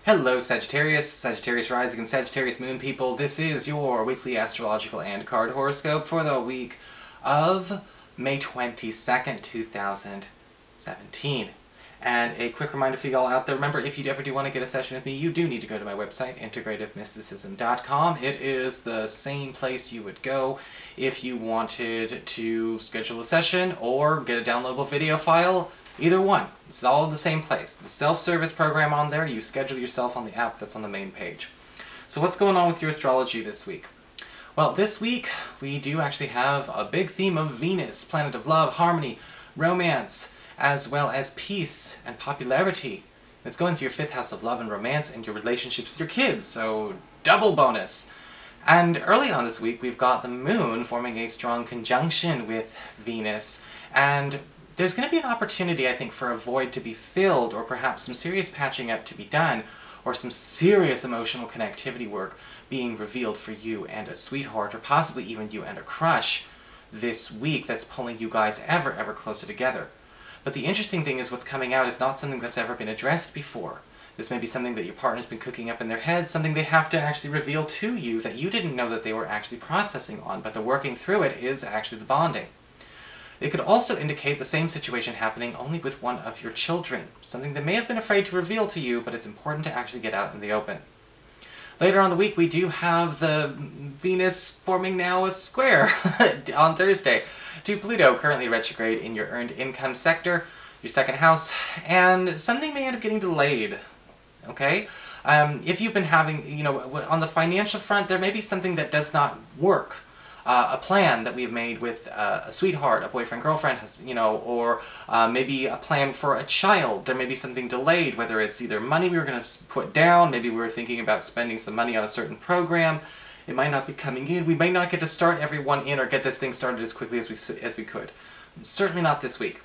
Hello Sagittarius, Sagittarius rising and Sagittarius moon people. This is your weekly astrological and card horoscope for the week of May 22nd, 2017. And a quick reminder for y'all out there, remember if you ever do want to get a session with me, you do need to go to my website, integrativemysticism.com. It is the same place you would go if you wanted to schedule a session or get a downloadable video file. Either one. It's all in the same place. The self-service program on there, you schedule yourself on the app that's on the main page. So what's going on with your astrology this week? Well, this week we do actually have a big theme of Venus, planet of love, harmony, romance, as well as peace and popularity. It's going through your 5th house of love and romance and your relationships with your kids, so double bonus. And early on this week we've got the moon forming a strong conjunction with Venus, and there's going to be an opportunity, I think, for a void to be filled, or perhaps some serious patching up to be done, or some serious emotional connectivity work being revealed for you and a sweetheart, or possibly even you and a crush this week that's pulling you guys ever closer together. But the interesting thing is what's coming out is not something that's ever been addressed before. This may be something that your partner's been cooking up in their head, something they have to actually reveal to you that you didn't know that they were actually processing on, but the working through it is actually the bonding. It could also indicate the same situation happening only with one of your children, something they may have been afraid to reveal to you, but it's important to actually get out in the open. Later on in the week, we do have the Venus forming now a square on Thursday to Pluto, currently retrograde in your earned income sector, your 2nd house, and something may end up getting delayed, okay? If you've been having, on the financial front, there may be something that does not work. A plan that we've made with a sweetheart, a boyfriend, girlfriend, or maybe a plan for a child. There may be something delayed, whether it's either money we were going to put down, maybe we were thinking about spending some money on a certain program. It might not be coming in. We may not get to start everyone in or get this thing started as quickly as we could. Certainly not this week.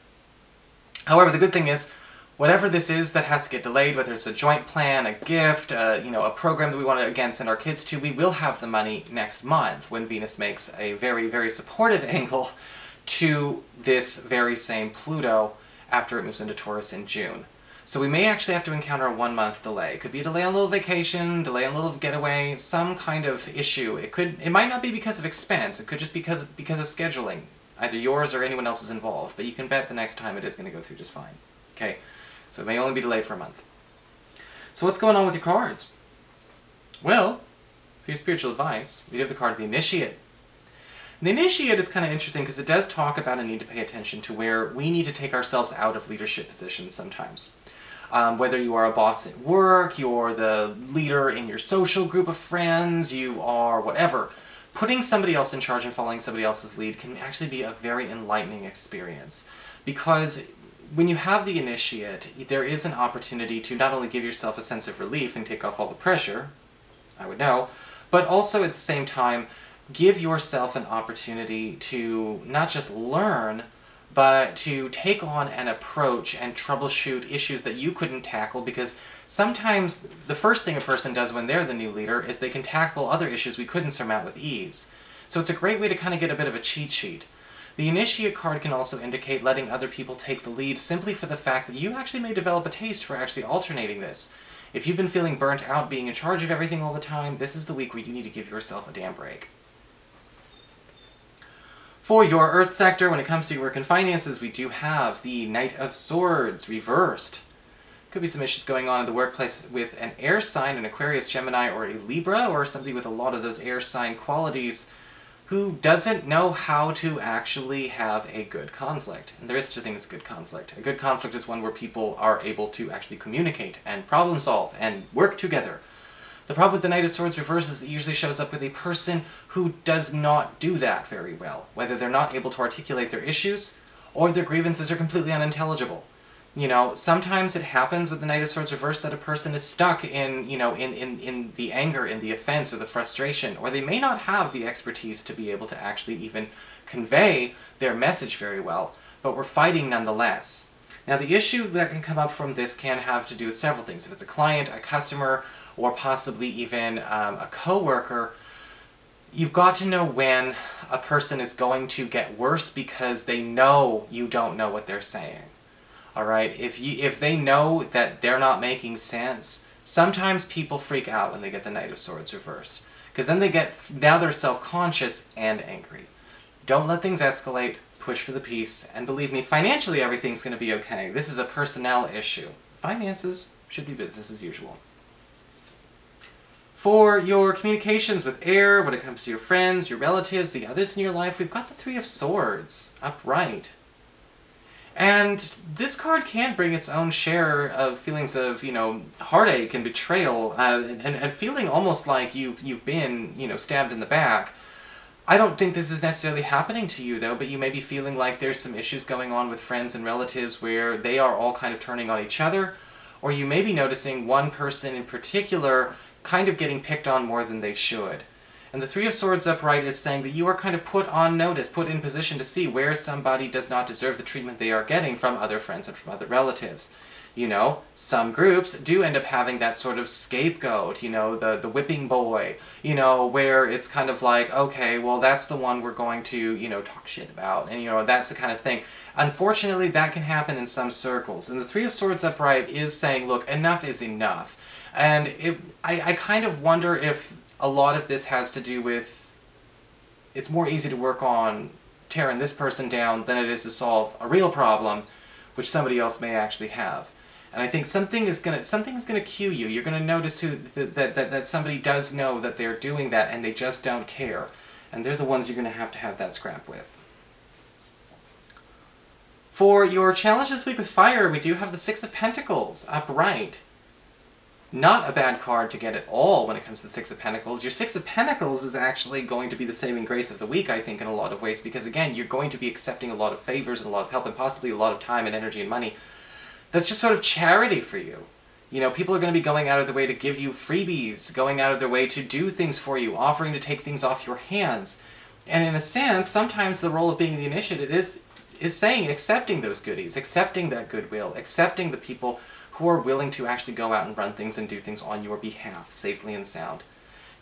However, the good thing is, whatever this is that has to get delayed, whether it's a joint plan, a gift, a program that we want to, again, send our kids to, we will have the money next month when Venus makes a very supportive angle to this very same Pluto after it moves into Taurus in June. So we may actually have to encounter a 1-month delay. It could be a delay on a little vacation, delay on a little getaway, some kind of issue. It might not be because of expense, it could just be because of scheduling, either yours or anyone else's involved, but you can bet the next time it is going to go through just fine. Okay. So it may only be delayed for a month. So what's going on with your cards? Well, for your spiritual advice, we have the card of the Initiate. And the Initiate is kind of interesting because it does talk about a need to pay attention to where we need to take ourselves out of leadership positions sometimes. Whether you are a boss at work, you're the leader in your social group of friends, you are whatever. Putting somebody else in charge and following somebody else's lead can actually be a very enlightening experience. Because when you have the Initiate, there is an opportunity to not only give yourself a sense of relief and take off all the pressure, I would know, but also at the same time give yourself an opportunity to not just learn, but to take on an approach and troubleshoot issues that you couldn't tackle, because sometimes the first thing a person does when they're the new leader is they can tackle other issues we couldn't surmount with ease. So it's a great way to kind of get a bit of a cheat sheet. The Initiate card can also indicate letting other people take the lead simply for the fact that you actually may develop a taste for actually alternating this. If you've been feeling burnt out being in charge of everything all the time, this is the week where you need to give yourself a damn break. For your Earth sector, when it comes to your work and finances, we do have the Knight of Swords reversed. Could be some issues going on in the workplace with an air sign, an Aquarius, Gemini, or a Libra, or somebody with a lot of those air sign qualities who doesn't know how to actually have a good conflict. And there is such a thing as a good conflict. A good conflict is one where people are able to actually communicate and problem solve and work together. The problem with the Knight of Swords reverse is it usually shows up with a person who does not do that very well, whether they're not able to articulate their issues or their grievances are completely unintelligible. Sometimes it happens with the Knight of Swords reverse that a person is stuck in, in the anger, in the offense, or the frustration, or they may not have the expertise to be able to actually even convey their message very well, but we're fighting nonetheless. Now, the issue that can come up from this can have to do with several things. If it's a client, a customer, or possibly even a coworker, you've got to know when a person is going to get worse because they know you don't know what they're saying. Alright, if they know that they're not making sense, Sometimes people freak out when they get the Knight of Swords reversed, because then now they're self-conscious and angry. Don't let things escalate, push for the peace, and believe me, financially everything's going to be okay. This is a personnel issue. Finances should be business as usual. For your communications with air, when it comes to your friends, your relatives, the others in your life, we've got the Three of Swords upright. And this card can bring its own share of feelings of, heartache and betrayal, and feeling almost like you've been, stabbed in the back. I don't think this is necessarily happening to you, though, but you may be feeling like there's some issues going on with friends and relatives where they are all kind of turning on each other, or you may be noticing one person in particular kind of getting picked on more than they should. And the Three of Swords upright is saying that you are kind of put on notice, put in position to see where somebody does not deserve the treatment they are getting from other friends and from other relatives. Some groups do end up having that sort of scapegoat, the whipping boy, where it's kind of like, okay, well, that's the one we're going to, talk shit about, and, that's the kind of thing. Unfortunately, that can happen in some circles, and the Three of Swords upright is saying, look, enough is enough. And I kind of wonder if a lot of this has to do with, it's more easy to work on tearing this person down than it is to solve a real problem, which somebody else may actually have. And I think something is gonna cue you. You're gonna notice that somebody does know that they're doing that, and they just don't care. And they're the ones you're gonna have that scrap with. For your challenge this week with fire, we do have the Six of Pentacles upright. Not a bad card to get at all when it comes to the Six of Pentacles. Your Six of Pentacles is actually going to be the saving grace of the week, I think, in a lot of ways, because again, you're going to be accepting a lot of favors and a lot of help and possibly a lot of time and energy and money. That's just sort of charity for you. People are going to be going out of their way to give you freebies, going out of their way to do things for you, offering to take things off your hands. And in a sense, sometimes the role of being the initiative is saying, accepting those goodies, accepting that goodwill, accepting the people who are willing to actually go out and run things and do things on your behalf, safely and sound.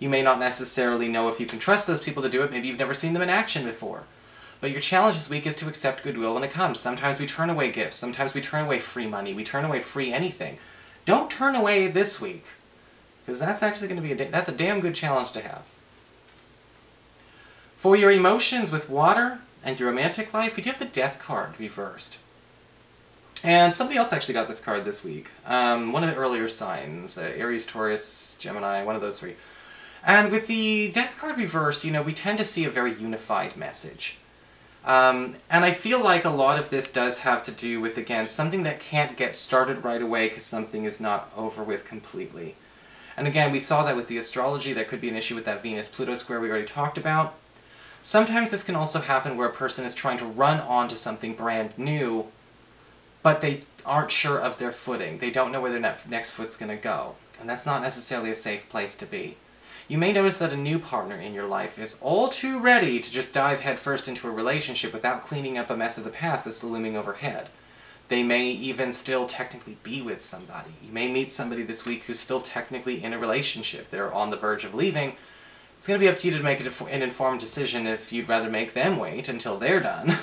You may not necessarily know if you can trust those people to do it, maybe you've never seen them in action before. But your challenge this week is to accept goodwill when it comes. Sometimes we turn away gifts, sometimes we turn away free money, we turn away free anything. Don't turn away this week, because that's actually going to be that's a damn good challenge to have. For your emotions with water and your romantic life, we do have the Death card reversed. And somebody else actually got this card this week. One of the earlier signs, Aries, Taurus, Gemini, one of those three. And with the Death card reversed, we tend to see a very unified message. And I feel like a lot of this does have to do with, again, something that can't get started right away because something is not over with completely. And again, we saw that with the astrology. That could be an issue with that Venus-Pluto square we already talked about. Sometimes this can also happen where a person is trying to run onto something brand new, but they aren't sure of their footing. They don't know where their next foot's going to go. And that's not necessarily a safe place to be. You may notice that a new partner in your life is all too ready to just dive headfirst into a relationship without cleaning up a mess of the past that's looming overhead. They may even still technically be with somebody. You may meet somebody this week who's still technically in a relationship. They're on the verge of leaving. It's going to be up to you to make an informed decision if you'd rather make them wait until they're done,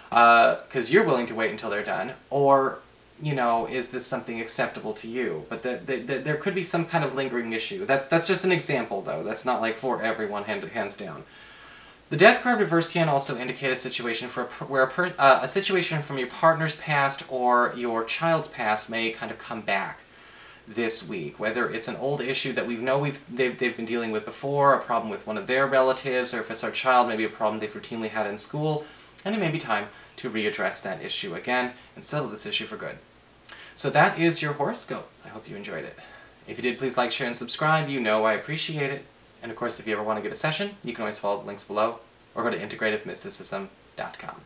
because you're willing to wait until they're done, or, is this something acceptable to you? But there could be some kind of lingering issue. That's just an example, though. That's not like for everyone, hands down. The Death card reverse can also indicate a situation where a situation from your partner's past or your child's past may kind of come back this week. Whether it's an old issue that they've been dealing with before, a problem with one of their relatives, or if it's our child, maybe a problem they've routinely had in school, and it may be time to readdress that issue again and settle this issue for good. So that is your horoscope. I hope you enjoyed it. If you did, please like, share, and subscribe. I appreciate it. And of course, if you ever want to get a session, you can always follow the links below, or go to integrativemysticism.com.